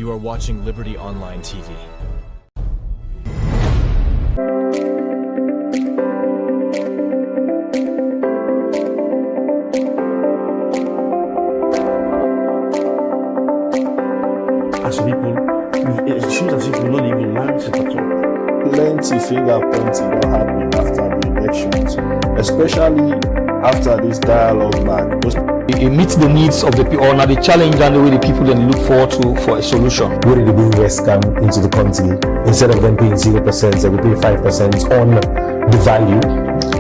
You are watching Liberty Online TV. As people, it seems as if we not even learn it at all. Plenty finger pointing don't happen after the elections, especially after this dialogue back. It meets the needs of the people, or not the challenge and the way the people then look forward to for a solution. Where did the billionaires come into the country? Instead of them paying 0%, they will pay 5% on the value.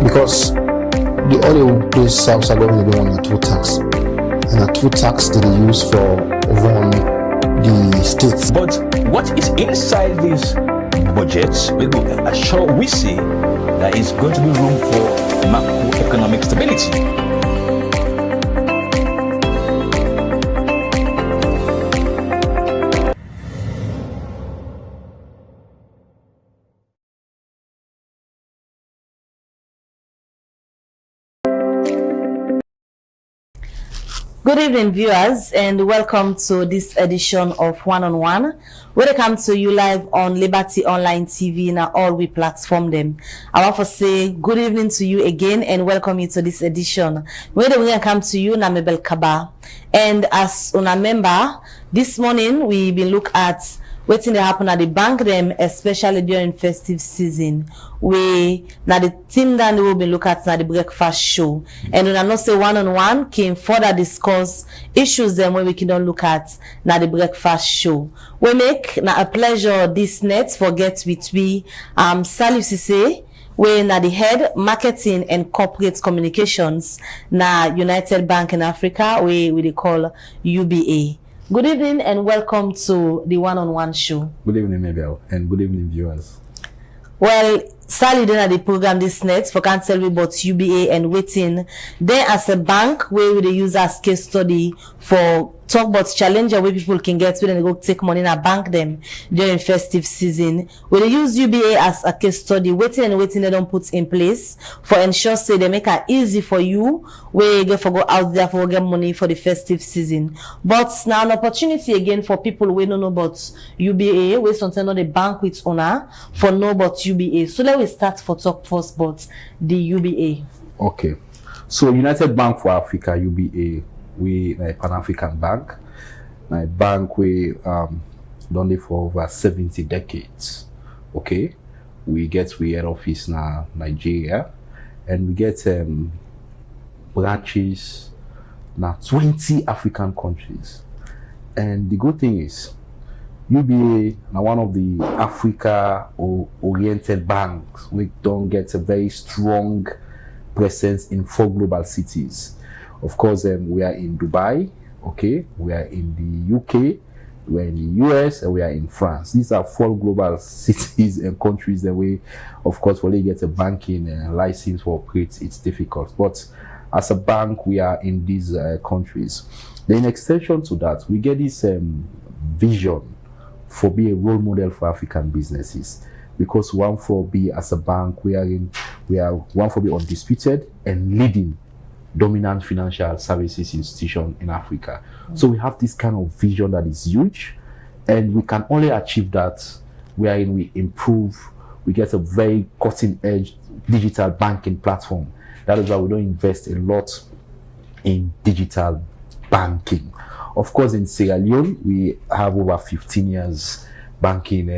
Because the oil place South Sudan they want a two tax. And a two tax that they use for run the states. But what is inside these budgets, we see there is going to be room for macroeconomic stability. Good evening, viewers, and welcome to this edition of Wan On Wan. Welcome to you live on Liberty Online TV and all we platform them. I want to say good evening to you again and welcome you to this edition. We're going to come to you, Namebel Kaba. And as a member, this morning we been look at waiting to happen at the bank them, especially during festive season. We now the team that we will be look at now the breakfast show. And when I know say Wan On Wan came further discuss issues them where we can look at now the breakfast show. We make now a pleasure this net forget with we Salif Sise. We na the head marketing and corporate communications na United Bank in Africa, we call UBA. Good evening and welcome to the Wan On Wan show. Good evening, Mabel, and good evening, viewers. Well, Sally did the program this net for can't tell me about UBA and waiting. Then as a bank where we use as case study for talk about challenge where people can get when they go take money in a bank them during festive season. We they use UBA as a case study, waiting they don't put in place for ensure say they make it easy for you where you go out there for get money for the festive season. But now an opportunity again for people we don't know about UBA, we sometimes know the bank with owner for know about UBA. So let we start for talk first about the UBA. Okay. So United Bank for Africa, UBA, we a Pan-African bank. A bank we done it for over 70 decades. Okay. We get head office now Nigeria and we get branches now 20 African countries. And the good thing is UBA now one of the Africa oriented banks. We don't get a very strong presence in 4 global cities. Of course, we are in Dubai, okay, we are in the UK, we are in the US, and we are in France. These are 4 global cities and countries that we, of course, when you get a banking license for operate, it's difficult. But as a bank, we are in these countries. Then in extension to that, we get this vision for being a role model for African businesses. Because one for be as a bank, we are one for be undisputed and leading dominant financial services institution in Africa. So we have this kind of vision that is huge, and we can only achieve that wherein we improve, we get a very cutting edge digital banking platform. That is why we don't invest a lot in digital banking. Of course, in Sierra Leone, we have over 15 years banking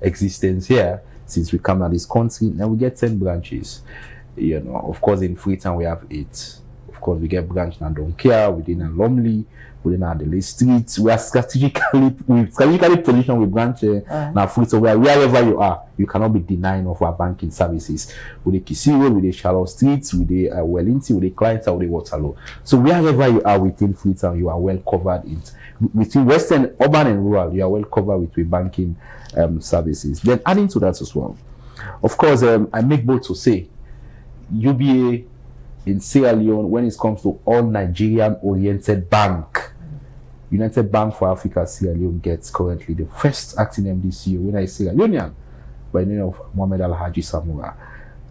existence here since we come to this country, and we get 10 branches. You know, of course, in Freetown we have 8. Of course, we get branch in Donkia, within Lumley, within Adelaide Street. We are strategically positioned with branch now Freetown, where wherever you are, you cannot be denying of our banking services. With the Kisiro, with the Charlotte Street, with the Wellington, with the Clients, with the Waterloo. So wherever you are within Freetown, you are well covered. Between Western, urban, and rural, you are well covered with banking services. Then adding to that as well, of course, I make bold to say, UBA in Sierra Leone, when it comes to all Nigerian-oriented bank, United Bank for Africa Sierra Leone gets currently the first acting MD/CEO when I Sierra Leonean by the name of Mohamed Alhaji Samura.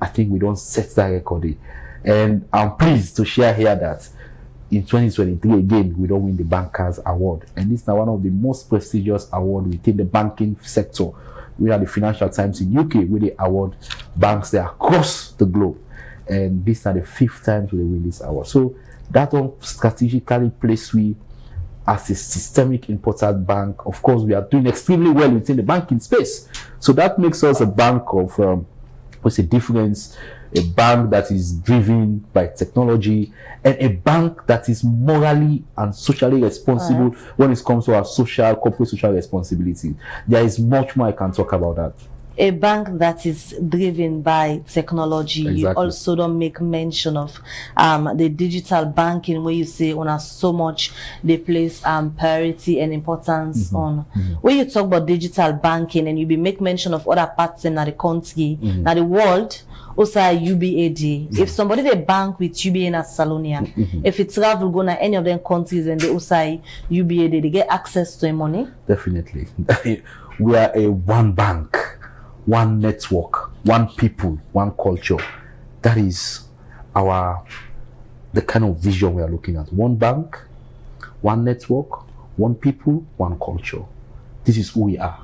I think we don't set that record, and I'm pleased to share here that in 2023 again, we don't win the Bankers Award. And this is now one of the most prestigious awards within the banking sector. We are the Financial Times in UK, where they award banks there across the globe. And this is now the 5th time we win this award. So that one strategically placed we as a systemic important bank. Of course, we are doing extremely well within the banking space. So that makes us a bank of what's the difference? A bank that is driven by technology, and a bank that is morally and socially responsible when it comes to our corporate social responsibility. There is much more I can talk about that. A bank that is driven by technology. Exactly. You also don't make mention of the digital banking, where you say on so much they place priority and importance on. When you talk about digital banking and you be make mention of other parts in the country, now the world, also UBAD. If somebody they bank with UBA in Salonia, if it travel go to any of them countries and they also UBAD, they get access to money. Definitely. We are a one bank, one network, one people, one culture. That is the kind of vision we are looking at. One bank, one network, one people, one culture. This is who we are.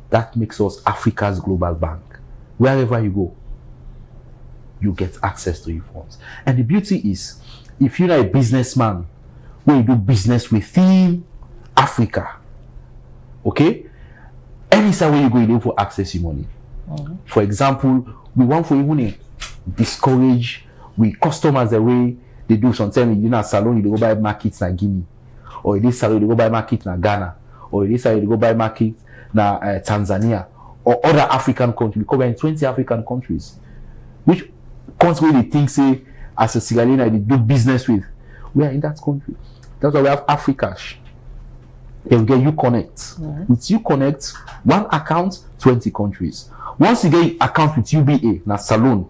That makes us Africa's global bank. Wherever you go, you get access to your funds. And the beauty is, if you're a businessman, when you do business within Africa, okay, anytime where you go, you need for access your money. For example, we want for even discourage we customers the way they do sometimes. You know, salon you go buy markets in Guinea, or in this salon you go buy market in Ghana, or in this salon you go buy market na Tanzania, or other African countries. Because we're in 20 African countries. Which country they think say as a Sierra Leone they do business with? We are in that country. That's why we have Africash. Then we get Uconnect. With Uconnect, one account, 20 countries. Once you get account with UBA, na salon,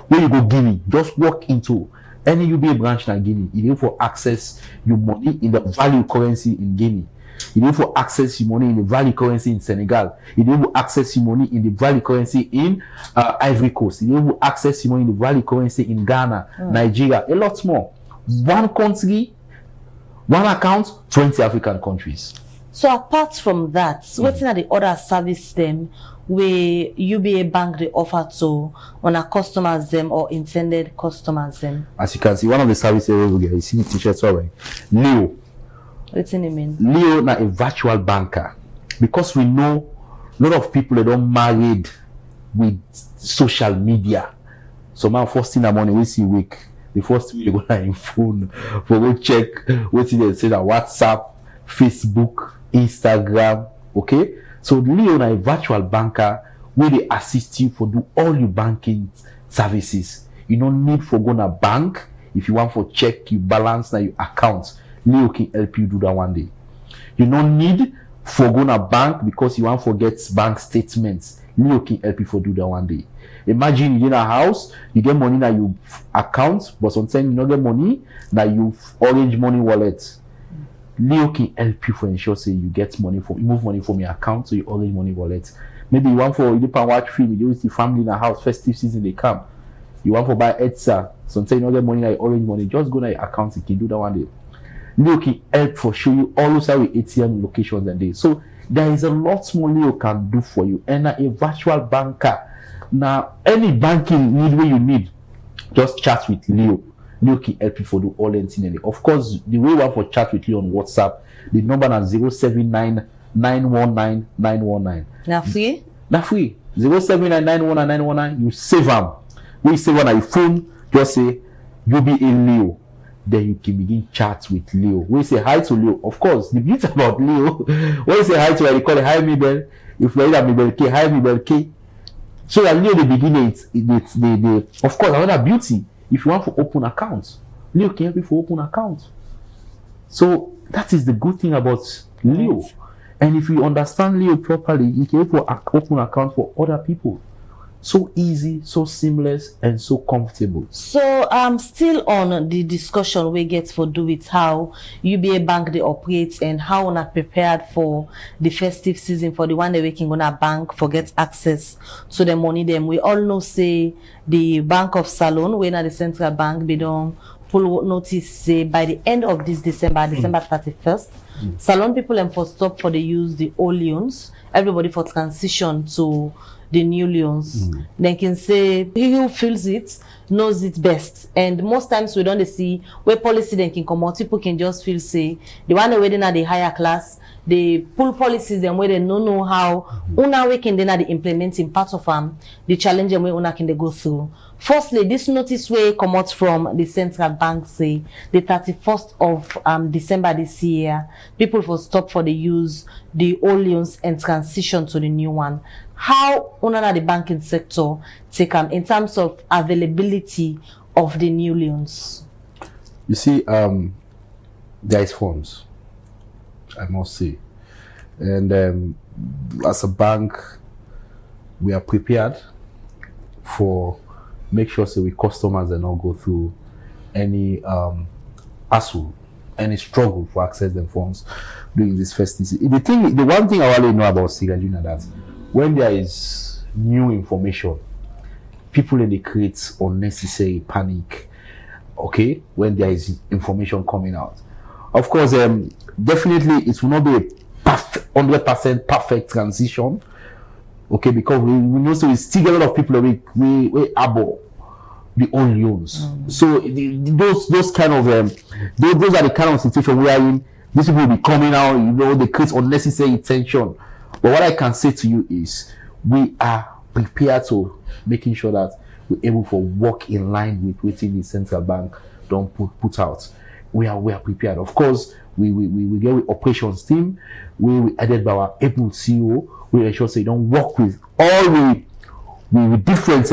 where you go Guinea, just walk into any UBA branch in Guinea. You need for access your money in the value currency in Guinea. You need for access your money in the value currency in Senegal. You need for access your money in the value currency in Ivory Coast. You need for access your money in the value currency in Ghana, Nigeria, a lot more. One country, one account, 20 African countries. So apart from that, what are the other service them where UBA bank they offer to on our customers them or intended customers them? As you can see, one of the services we get, you see the t-shirts already. Leo. What's in mean? Leo na a virtual banker. Because we know a lot of people they don't married with social media. So man first thing in the morning we see week. The first thing they go on phone for go check what they say that WhatsApp, Facebook, Instagram. Okay? So Leo na a virtual banker where they assist you for do all your banking services. You don't need for go na bank if you want for check your balance na your account. Leo can help you do that one day. You don't need for go na bank because you want to get bank statements. Leo can help you for do that one day. Imagine you're in a house, you get money na your account, but sometimes you don't get money na your Orange Money wallet. Leo can help you for ensure say you get money for move money from your account to your Orange Money wallet. Maybe you want for you can watch film, you with the family in a house, festive season they come. You want for buy Etsa, sometimes you don't get money na your Orange Money, just go na your account, you can do that one day. Leo can help for show you all those ATM locations and days. So there is a lot more Leo can do for you. And a virtual banker. Now any banking need where you need, just chat with Leo. Leo can help you for do all anything. Of course, the way you want for chat with Leo on WhatsApp, the number is 079 919 919. Now free? Now free. 079 919 919. You save them. When you save on your phone, just say you'll be in Leo. Then you can begin chat with Leo. When you say hi to Leo, of course, the beauty about Leo, when you say hi to her, you call it hi Mabel. If you're either Mabel K, hi Mabel K. So that Leo, the beginning, it's the of course, another beauty. If you want to open accounts, Leo can help you for open accounts. So that is the good thing about Leo. Right. And if you understand Leo properly, you can help you open accounts for other people. So easy, so seamless, and so comfortable. So still on the discussion we get for do with how UBA Bank they operate and how we are prepared for the festive season for the one that we can go to bank for get access to the money them. We all know say the Bank of Salon, when at the central bank, they don't pull notice say by the end of this December 31st, salon people and for stop for the use the old loans, everybody for transition to the new loans. They can say he who feels it knows it best, and most times we don't see where policy then can come out. People can just feel say the one waiting at the higher class, they pull policies and where they don't know how una we can then the implementing part of the challenge and where una can they go through. Firstly, this notice way come out from the central bank say the 31st of December this year, people for stop for the use the old loans and transition to the new one. How una the banking sector take in terms of availability of the new loans? You see, there is funds, I must say, and as a bank, we are prepared for make sure so we customers do not go through any hassle, any struggle for access the funds during this festive season. The one thing I really know about Sierra Leone that when there is new information, people in the create unnecessary panic. Okay, when there is information coming out, of course, definitely it will not be a 100% perfect transition. Okay, because we know so we still get a lot of people we above the own loans. So those kind of those are the kind of situation we are in. These people will be coming out, you know, they create unnecessary tension. But what I can say to you is we are prepared to making sure that we're able to work in line with what the central bank don't put out. We are prepared. Of course, we get with operations team. We added by our able CEO. We ensure so you don't work with all with different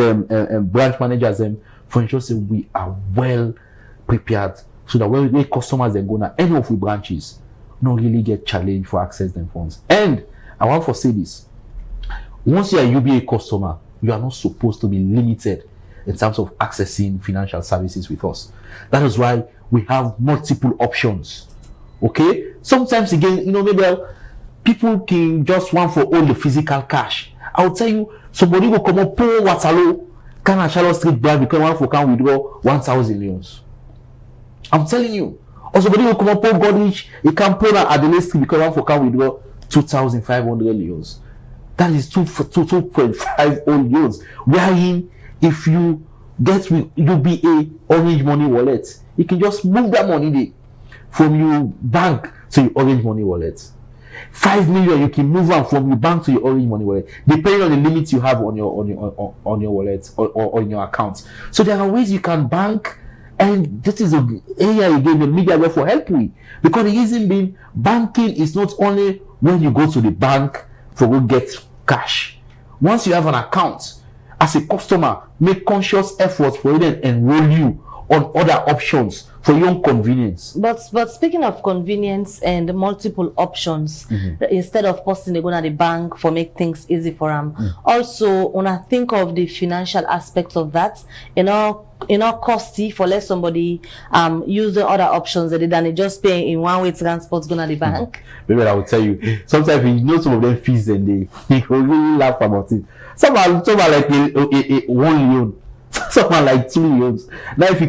branch managers for ensure so we are well prepared so that when customers then go now any of the branches not really get challenged for access them funds. And I want to say this: once you are a UBA customer, you are not supposed to be limited in terms of accessing financial services with us. That is why we have multiple options. Okay, sometimes again, you know, maybe people can just want for all the physical cash. I'll tell you, somebody will come up, pull Waterloo, can a Charlotte Street branch because one for can withdraw 1,000 loans. I'm telling you. Or somebody will come up, pull Goldrich, he can pull at Adelaide Street because one for can withdraw 2,500 loans. That is 2.5 old loans. Wherein, if you get with UBA Orange Money wallet, you can just move that money there from your bank to your Orange Money wallet. 5 million you can move on from your bank to your Orange Money wallet, depending on the limits you have on your wallet or on your account. So there are ways you can bank, and this is an area you gave the media for help with, because the reason being banking is not only when you go to the bank for go get cash. Once you have an account, as a customer, make conscious efforts for it and enroll you on other options for your own convenience. But speaking of convenience and multiple options, instead of posting they go to the bank for make things easy for them. Also, when I think of the financial aspects of that, you know costly for let somebody use the other options that they just pay in one way transport going to the bank. Maybe I will tell you, sometimes you know some of them fees and they will really laugh about it. Some are like a 1 loan. Something like 2 loans. Now, if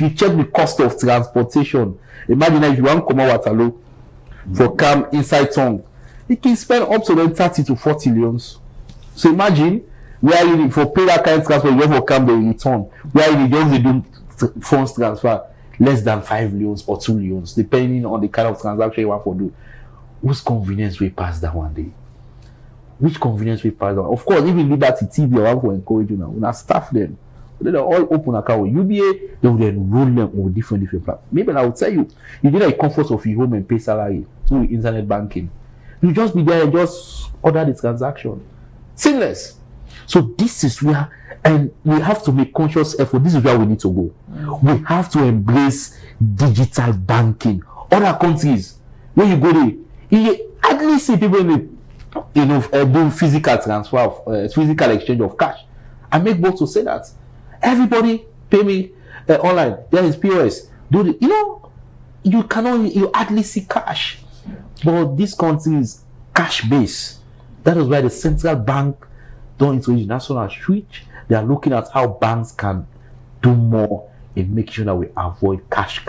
you check the cost of transportation, imagine if you want to come out Waterloo for come inside town, you can spend up to 30 to 40 loans. So imagine where you for pay that kind of transfer, you have to come the return, where you just do funds transfer less than 5 loans or 2 loans, depending on the kind of transaction you want to do. Whose convenience will pass that one day? Which convenience will pass that one? Of course, even Liberty TV, I want to encourage you now. When I staff them, they're all open account with UBA, they will enroll them on different platforms. Maybe I will tell you, you need a comfort of your home and pay salary through internet banking. You just be there and just order the transaction. Seamless. So this is where, and we have to make conscious effort. This is where we need to go. We have to embrace digital banking. Other countries, when you go there, you hardly see people do physical transfer, physical exchange of cash. I make bold to say that. Everybody pay me online. There is POS. You hardly see cash. But this country is cash based. That is why the central bank don't introduce national switch. They are looking at how banks can do more in making sure that we avoid cash.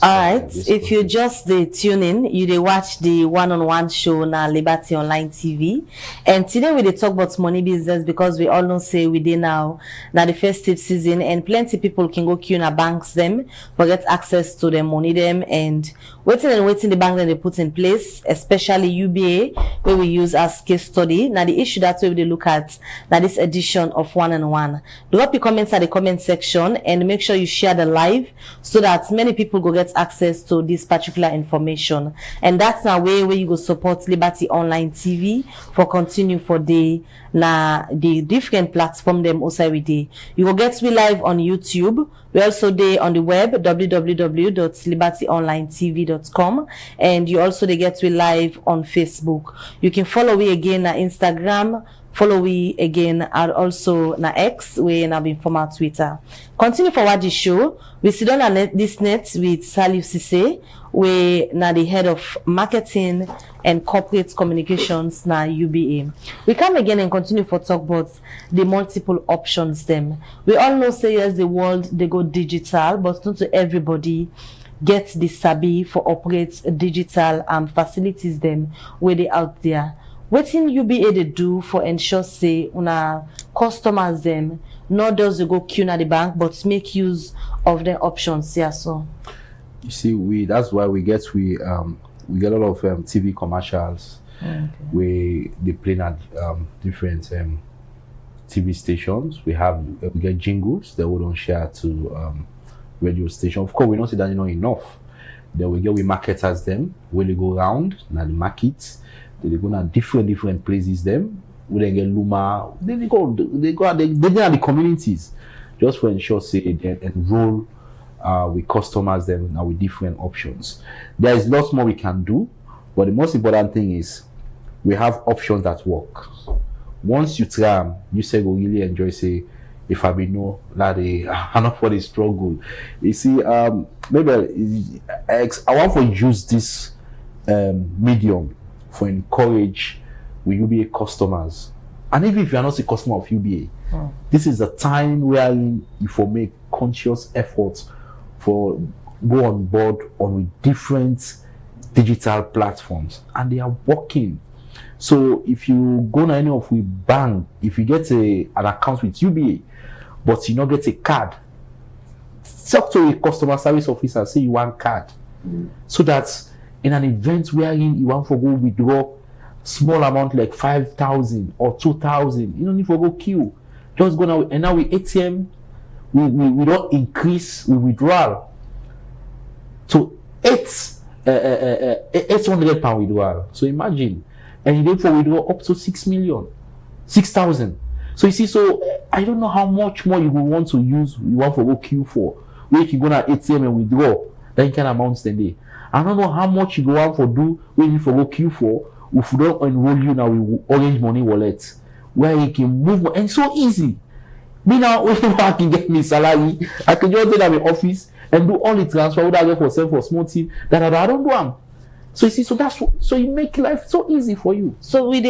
All right. If you just tune in, you watch the one-on-one show na Liberty Online TV, and today we talk about money business because we all know say we dey now the festive season and plenty people can go queue na banks them for get access to their money them and waiting the bank that they put in place, especially UBA where we use as case study. Now the issue that we look at now this edition of One on One. Drop your comments at the comment section and make sure you share the live so that many people go get access to this particular information, and that's a way where you go support Liberty Online TV for continue for the different platform them also every day. You will get me live on YouTube. We also day on the web www.libertyonlinetv.com, and you also they get me live on Facebook. You can follow me again on Instagram. Follow we again and also na X we na been former Twitter. Continue forward the show. We sit on this net with Salif Sise, we na the head of marketing and corporate communications na UBA. We come again and continue for talk about the multiple options them. We all know say yes the world they go digital, but not to everybody get the sabi for operate digital facilities them where they out there. What in UBA they do for ensure say una customers them not does they go queue at the bank but make use of their options here so. You see, that's why we get a lot of TV commercials where they play at different TV stations. We get jingles that we don't share to radio station. Of course, we don't say that enough. Then we marketers them where they go around now the markets. They go to different places them. We then get Luma. They go at the communities just for ensure say they enroll with customers them now with different options. There is lots more we can do, but the most important thing is we have options that work. Once you try them, you say go really enjoy say if I be know that I not for the struggle. You see, maybe I want to use this medium for encourage with UBA customers, and even if you are not a customer of UBA, this is the time where you for make conscious efforts for go on board on with different digital platforms, and they are working. So if you go to any of we bank, if you get an account with UBA, but you not get a card, talk to a customer service officer, say you want card, so that in an event wherein you want to go withdraw small amount like 5,000 or 2,000, you don't need to go queue. Just go now, and now with ATM, we don't increase with withdrawal. So £800 withdrawal. So imagine, and you therefore withdraw up to 6,000. So you see, so I don't know how much more you will want to use. You want to go queue for, where you can go to ATM and withdraw that kind of amounts the day. I don't know how much you go out for do when you for go queue for if we don't enroll you now with Orange Money Wallet where you can move and it's so easy. Me now when I can get me salary, I can just take at my office and do all the transfer without get for send for small team that I don't do them. So you see, so you make life so easy for you. So we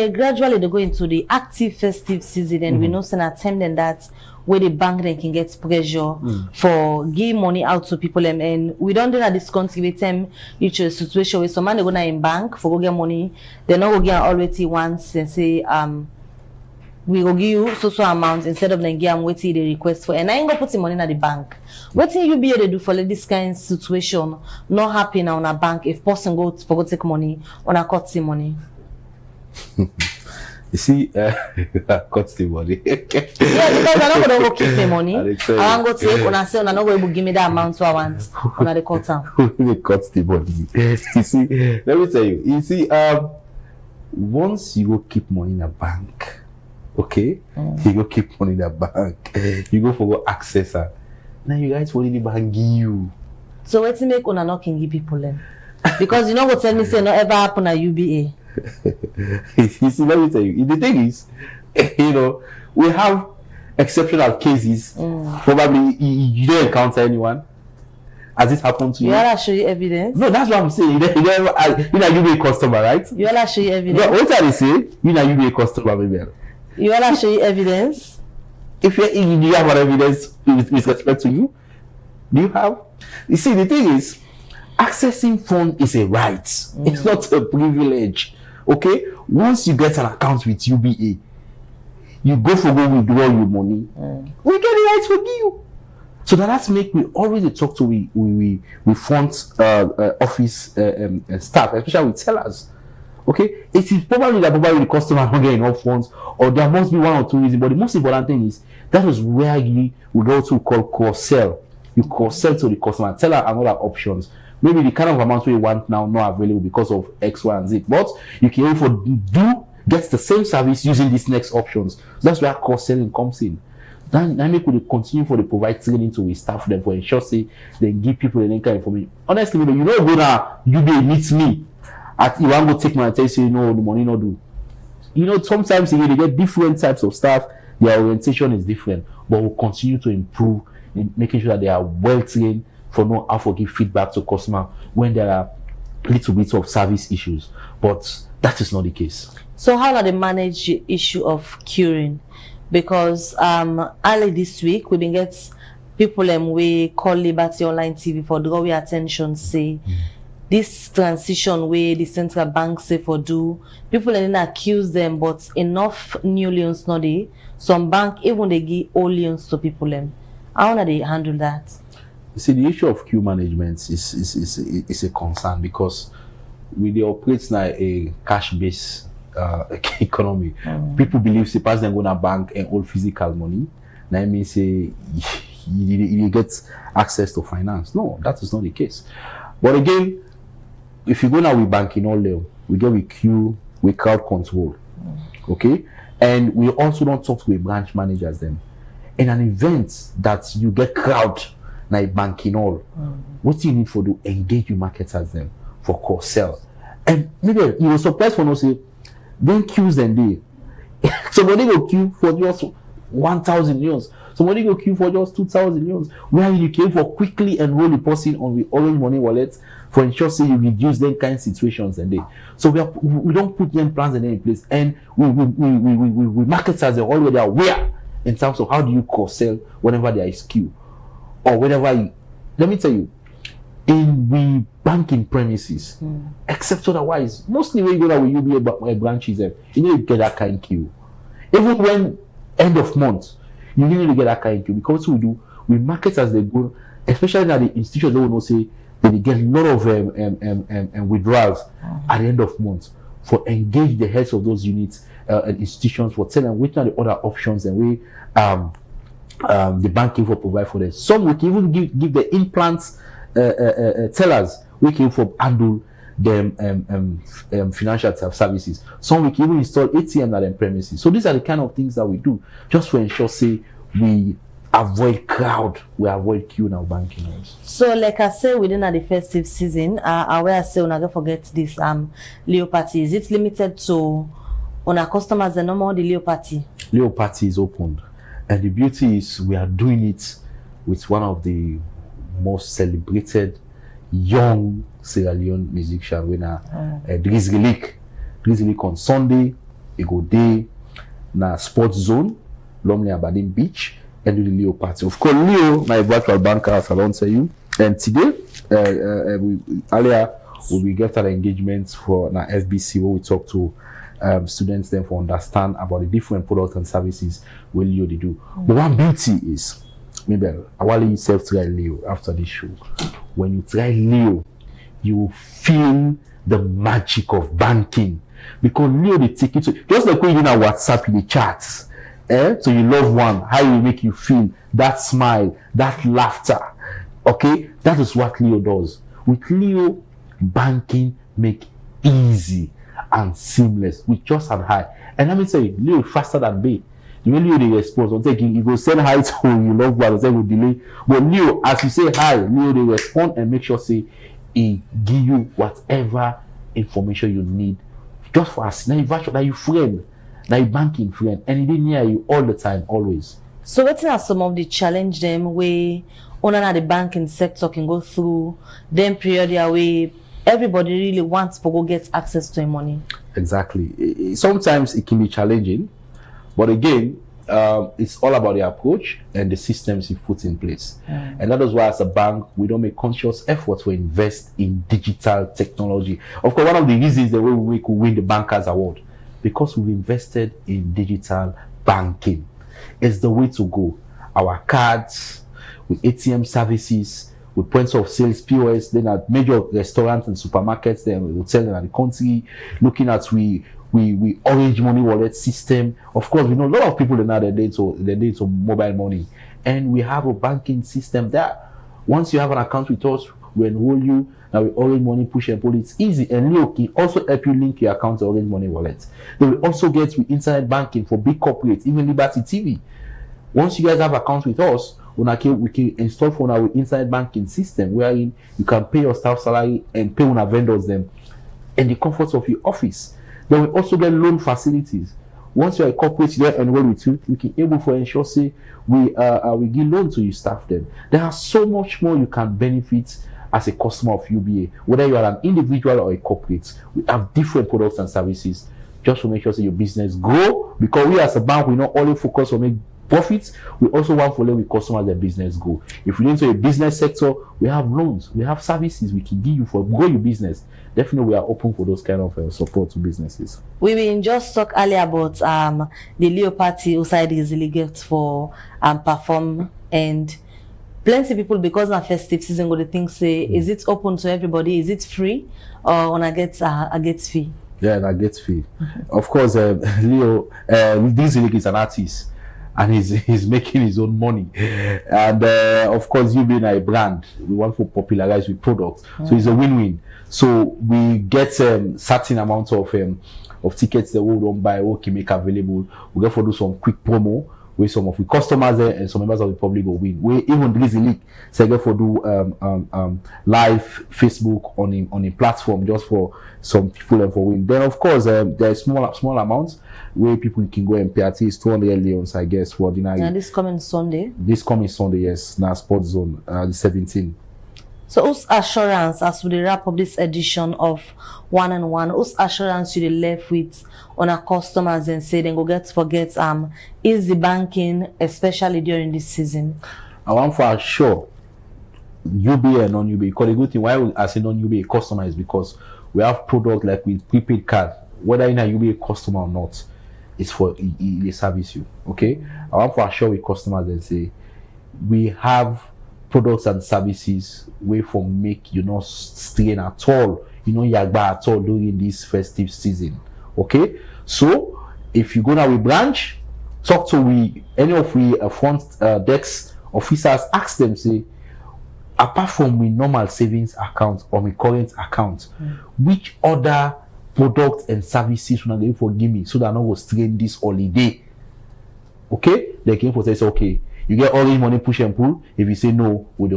gradually they go into the active festive season and we know some attempting that where the bank then can get pressure for give money out to people and we don't do that this country with them each a situation where some man they go in bank for go get money, they not go get already once and say we will give you so amount instead of them give them waiting the request for and I ain't gonna put the money in the bank. What thing you be able to do for this kind of situation not happen on a bank if person go take money on a cut the money? You see, cut the money. Yeah, because I'm not going to keep the money. I want to go take when I say I'm not going to give me that amount so I want on the cut down. We cut the money. You see, let me tell you. You see, once you go keep money in a bank, okay, you go keep money in a bank, you go for go access her. Now you guys will the bank give you. So what's make una not can give people them? Because you know what tell me say not ever happen at UBA. You see, let me tell you. The thing is, we have exceptional cases. Probably you don't encounter anyone. Has this happened to you? You wanna show you evidence? No, that's what I'm saying. You be a customer, right? You wanna show you evidence? What are they say? You be a customer, maybe. You wanna show you evidence? If do you have an evidence with respect to you? Do you have? You see, the thing is, accessing funds is a right. It's not a privilege. Okay? Once you get an account with UBA, you go withdraw your money. We get the rights for you. So that's make we always talk to we front office staff, especially with tellers. Okay, it is probably that the customer don't get enough funds, or there must be one or two reasons. But the most important thing is that is where we go to call cross-sell. You cross-sell to the customer, tell her another options. Maybe the kind of amount we want now not available because of X, Y, and Z. But you can even get the same service using these next options. That's where cross-selling comes in. Then make we continue for the provide training to we staff them for ensure say they give people the kind of information. Honestly, you know go now, UBA meets me. At you want to take my test, you know the money not do. You know, sometimes they get different types of staff, their orientation is different, but we'll continue to improve in making sure that they are well trained for know how to give feedback to customer when there are little bits of service issues. But that is not the case. So how do they manage the issue of curing? Because early this week we been get people we call Liberty Online TV for draw our attention say this transition way the central bank say for do people then accuse them, but enough new loans not they. Some bank even they give old loans to people them. How do they handle that? You see, the issue of queue management is a concern because we operate now a cash-based economy. People believe say pass them go to bank and hold physical money. Now I mean say you get access to finance. No, that is not the case. But again, if you go now with banking all level, we get with queue, with crowd control. Okay? And we also don't talk to the branch managers them. In an event that you get crowd like banking all, what do you need for to engage your marketers them for cross-sell? And maybe you were surprised when you say then queues and day. Somebody go queue for just 1,000 euros. Somebody go queue for just 2,000 euros. Where you came for quickly enroll the person on the orange money wallet for ensure say you reduce them kind of situations and day. So we don't put them plans in place, and we marketers are already aware in terms of how do you cross-sell whenever there is queue or whenever you, let me tell you, in we banking premises, except otherwise, mostly when you go there with UBA branches, you need to get that kind of queue. Even when end of month, you need to get that kind of queue, because we market as they go, especially at the institutions. They will not say they get a lot of withdrawals at the end of month for engage the heads of those units and institutions for tell them which are the other options and we the banking for provide for them. Some we can even give the implants tellers we can for handle them financial services. Some we can even install ATM at them premises. So these are the kind of things that we do just to ensure say we avoid crowd, we avoid queue in our banking halls. So like I say within the festive season, I will say when I don't forget this Leo party, is it limited to on our customers and no more the Leo party? Leo party is opened, and the beauty is we are doing it with one of the most celebrated young Sierra Leone musician winner, Drizzly on Sunday, he go day na sports zone, Lumley Aberdeen Beach, and do the Leo party. Of course, Leo, my virtual banker, as I don't tell you. And today, earlier, we get an engagement for na FBC where we talk to students then for understand about the different products and services where Leo they do. But one beauty is, maybe I want you self try Leo after this show. When you try Leo, you will feel the magic of banking, because Leo they take it to just like when you know WhatsApp in the chats. So you love one, how you make you feel that smile, that laughter. Okay, that is what Leo does. With Leo, banking make easy and seamless with just and high. And let me tell you, Leo faster than Bay. The way Leo they respond, so take you go send hi to you love one, say will delay. But Leo, as you say hi, Leo they respond and make sure say he give you whatever information you need, just for us. Now you virtual, now you friend. Like banking friend, and it didn't near you all the time, always. So what are some of the challenge them way on the banking sector can go through them period where everybody really wants to go get access to money? Exactly. Sometimes it can be challenging, but again, it's all about the approach and the systems you put in place. And that is why, as a bank, we don't make conscious effort to invest in digital technology. Of course, one of the reasons the way we could win the Bankers Award, because we've invested in digital banking. It's the way to go. Our cards, with ATM services, with points of sales, POS, then at major restaurants and supermarkets, then hotels in the country, looking at we Orange Money wallet system. Of course, we know a lot of people now they to mobile money, and we have a banking system that once you have an account with us, we enroll you. Now with Orange Money push and pull, it's easy, and Leo can also help you link your account to Orange Money wallet. Then we also get with internet banking for big corporates, even Liberty TV. Once you guys have accounts with us, we can install for our internet banking system wherein you can pay your staff salary and pay on our vendors them in the comfort of your office. Then we also get loan facilities. Once you are a corporate, you enroll with you, we can able for ensure say we give loan to your staff then. There are so much more you can benefit as a customer of UBA, whether you are an individual or a corporate. We have different products and services just to make sure that your business grow, because we as a bank, we not only focus on make profits, we also want to let with customers their business go. If you into a business sector, we have loans, we have services we can give you for grow your business. Definitely we are open for those kind of support to businesses. We been just talk earlier about the Leo party outside is illegal for perform, and plenty people, because of festive season, go to think say, is it open to everybody? Is it free, or when I get fee? Yeah, and I get fee. Of course, Leo, this is an artist, and he's making his own money, and of course, you being a brand, we want to popularize with products, so it's a win-win. So we get certain amount of tickets that we don't buy, we can make available. We get for do some quick promo with some of the customers there, and some members of the public will win. We even release a leak, so get for do live Facebook on a platform just for some people and for win. Then of course there is small amounts where people can go and pay at least 200 leons, I guess, for ordinary. Now this coming Sunday. This coming Sunday, yes. Now Sports Zone, the 17th. So whose assurance, as we wrap up this edition of Wan On Wan, whose assurance you left with on our customers and say then go forget easy banking, especially during this season? I want for sure UBA and non-UBA. Because the good thing why I say non-UBA customer is because we have product like with prepaid card, whether in a UBA customer or not, it's for they service you. Okay, I want for sure with customers and say we have products and services way for make you not strain at all, you know, yagba at all during this festive season. Okay, so if you go now with branch, talk to any of we front desk officers, ask them, say, apart from my normal savings account or my current account, which other products and services will they for give me so that I don't go strain this holiday? Okay, they came for say, okay, you get Orange Money push and pull. If you say no, would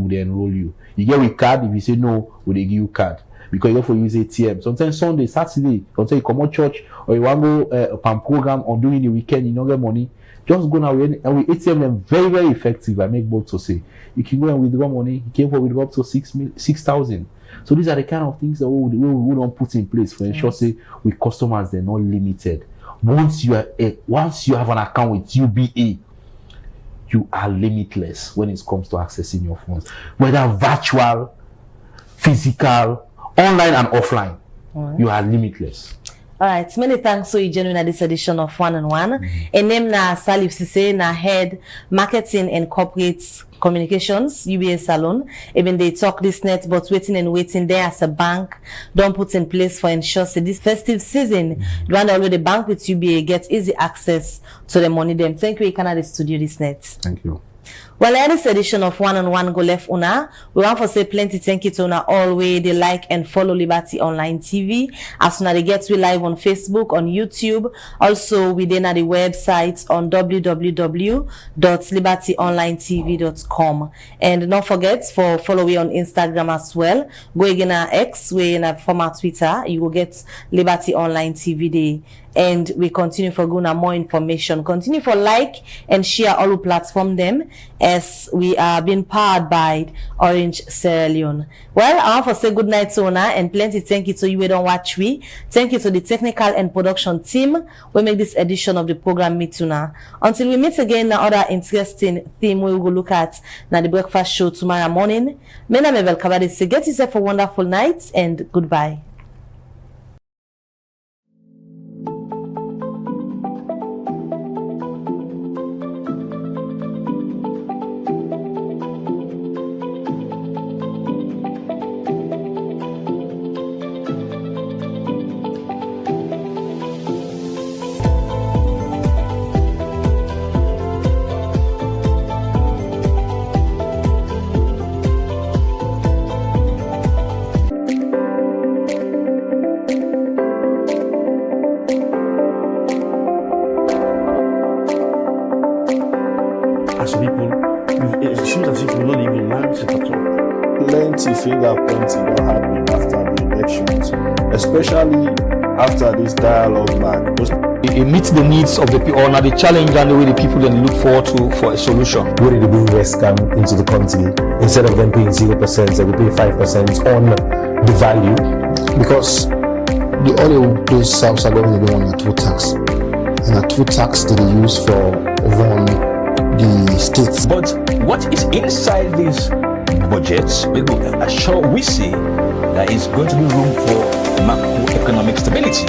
they enroll you? You get with card. If you say no, would they give you card? Because you have to use ATM. Sometimes Sunday, Saturday, sometimes you come out church or you want to go PAM program or during the weekend, you don't get money. Just go now and with ATM, them very, very effective. I make both to say you can go and withdraw money. You can withdraw up to 6,000. So these are the kind of things that we don't put in place for ensure say with customers they're not limited. Once you have an account with UBA, you are limitless when it comes to accessing your funds, whether virtual, physical, online and offline. You are limitless. All right, many thanks so you genuine at this edition of Wan On Wan. And name na Salif Sise na head marketing and corporate communications UBA Salon. Even they talk this net but waiting there as a bank don't put in place for ensure say this festive season the one that already bank with UBA get easy access to the money them. Thank you, Canada Studio this net. Thank you. Well, in this edition of Wan On Wan go left una, we want to say plenty thank you to una all way they like and follow Liberty Online TV. As soon as they get we live on Facebook, on YouTube, also within the website on www.libertyonlinetv.com. And don't forget for follow we on Instagram as well. Go again our X, we in a former Twitter, you will get Liberty Online TV Day. And we continue for going more information. Continue for like and share all the platform them. as we are being powered by Orange Sierra Leone. Well, I want to say good night to Una and plenty thank you to you who don't watch we. Thank you to the technical and production team who make this edition of the program meet Una. Until we meet again, another interesting theme we will look at now the breakfast show tomorrow morning. My name is Kabadi. Say get yourself a wonderful night and goodbye. As people, it seems as if we're not even mindset at all. Plenty finger pointing don't happen after the elections, especially after this dialogue man. It meets the needs of the people, or the challenge and the way the people then look forward to for a solution. Where did the bring West come into the country? Instead of them paying 0%, they will pay 5% on the value. Because the oil place South government they want a food tax, and a food tax that they use for run the states. But what is inside these budgets will assure we see there is going to be room for macroeconomic stability.